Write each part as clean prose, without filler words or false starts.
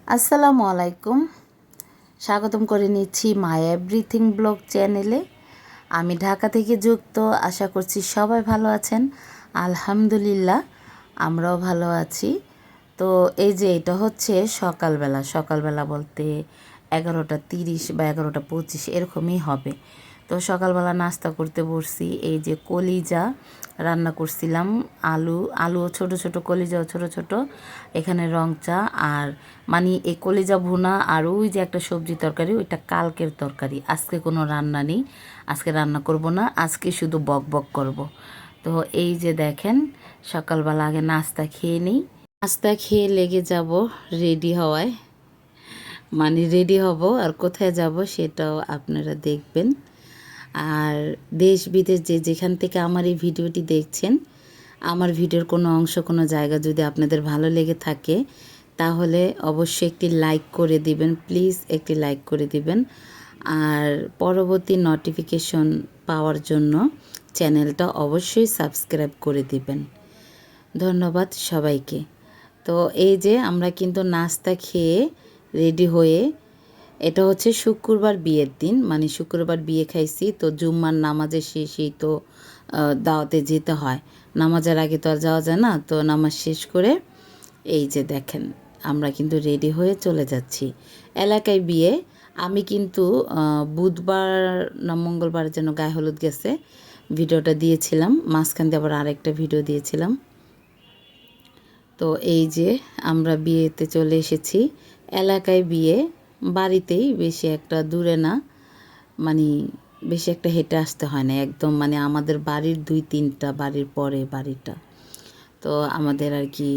আসসালামু আলাইকুম। স্বাগতম করে নিচ্ছি মাই এভরিথিং ব্লগ চ্যানেলে। আমি ঢাকা থেকে যুক্ত, আশা করছি সবাই ভালো আছেন। আলহামদুলিল্লাহ আমরাও ভালো আছি। তো এই যে এটা হচ্ছে সকালবেলা বলতে 11:30 বা 11:25 এরকমই হবে। তো সকালবেলা নাস্তা করতে বসছি। এই যে কলিজা রান্না করছিলাম, আলু ছোট ছোট, কলিজাও ছোট ছোট, এখানে রং চা আর মানে এই কলিজা ভুনা আর ওই যে একটা সবজি তরকারি, ওইটা কালকের তরকারি। আজকে কোনো রান্না নেই, আজকে রান্না করব না, আজকে শুধু বক বক করব। তো এই যে দেখেন সকালবেলা আগে নাস্তা খেয়ে নিই, নাস্তা খেয়ে লেগে যাব রেডি হওয়ায়। মানে রেডি হব আর কোথায় যাব সেটাও আপনারা দেখবেন। আর দেশ বিদেশ যে যেখান থেকে আমার এই ভিডিওটি দেখছেন, আমার ভিডিওর কোনো অংশ কোনো জায়গা যদি আপনাদের ভালো লেগে থাকে তাহলে অবশ্যই একটি লাইক করে দিবেন, প্লিজ একটি লাইক করে দিবেন। আর পরবর্তী নোটিফিকেশন পাওয়ার জন্য চ্যানেলটা অবশ্যই সাবস্ক্রাইব করে দিবেন। ধন্যবাদ সবাইকে। তো এই যে আমরা কিন্তু নাস্তা খেয়ে রেডি হয়ে, এটা হচ্ছে শুক্রবার বিয়ের দিন, মানে শুক্রবার বিয়ে খাইছি। তো জুম্মার নামাজের শেষেই তো দাওয়াতে যেতে হয়, নামাজের আগে তো আর যাওয়া যায় না। তো নামাজ শেষ করে এই যে দেখেন আমরা কিন্তু রেডি হয়ে চলে যাচ্ছি। এলাকায় বিয়ে। আমি কিন্তু বুধবার না মঙ্গলবার যেন গায়ে হলুদ গেছে ভিডিওটা দিয়েছিলাম, মাঝখান দিয়ে আবার আরেকটা ভিডিও দিয়েছিলাম। তো এই যে আমরা বিয়েতে চলে এসেছি। এলাকায় বিয়ে, বাড়িতেই, বেশি একটা দূরে না, মানে বেশি একটা হেঁটে আসতে হয় না, একদম মানে আমাদের বাড়ির 2-3টা বাড়ির পরে বাড়িটা। তো আমাদের আর কি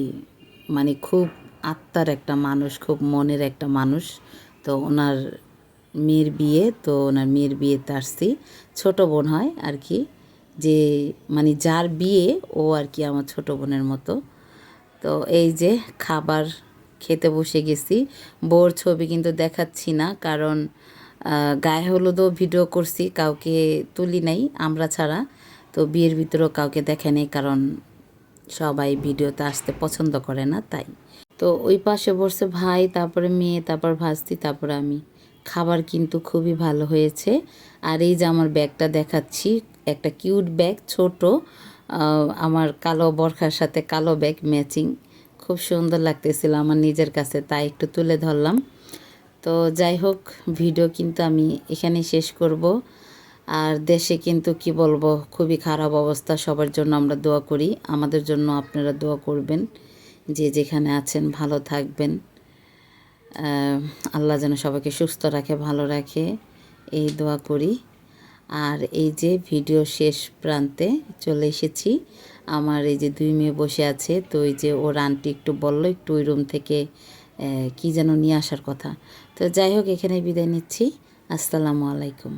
মানে খুব আত্মার একটা মানুষ, খুব মনের একটা মানুষ। তো ওনার মেয়ের বিয়ে, তো ওনার মেয়ের বিয়েতে আসছি। ছোট বোন হয় আর কি, যে মানে যার বিয়ে ও আর কি আমার ছোট বোনের মতো। তো এই যে খাবার খেতে বসে গেছি। বউর ছবি কিন্তু দেখাচ্ছি না, কারণ গায়ে হলুদও ভিডিও করছি, কাউকে তুলি নাই আমরা ছাড়া। তো বিয়ের ভিতরেও কাউকে দেখে নেই, কারণ সবাই ভিডিওতে আসতে পছন্দ করে না, তাই। তো ওই পাশে বসে ভাই, তারপরে মেয়ে, তারপর ভাস্তি, তারপরে আমি। খাবার কিন্তু খুবই ভালো হয়েছে। আর এই যে আমার ব্যাগটা দেখাচ্ছি, একটা কিউট ব্যাগ, ছোট, আমার কালো বরখার সাথে কালো ব্যাগ ম্যাচিং, খুব সুন্দর লাগতেছিল আমার নিজের কাছে, তাই একটু তুলে ধরলাম। তো যাই হোক, ভিডিও কিন্তু আমি এখানে শেষ করব। আর দেশে কিন্তু কি বলবো, খুবই খারাপ অবস্থা। সবার জন্য আমরা দোয়া করি, আমাদের জন্য আপনারা দোয়া করবেন। যে যেখানে আছেন ভালো থাকবেন, আল্লাহ যেন সবাইকে সুস্থ রাখে, ভালো রাখে, এই দোয়া করি। আর এই যে ভিডিও শেষ প্রান্তে চলে এসেছি। আমার এই যে 2 মেয়ে বসে আছে। তো এই যে ওর আন্টি একটু বললো একটু ওই রুম থেকে কি যেন নিয়ে আসার কথা। তো যাই হোক, এখানে বিদায় নিচ্ছি। আসসালামু আলাইকুম।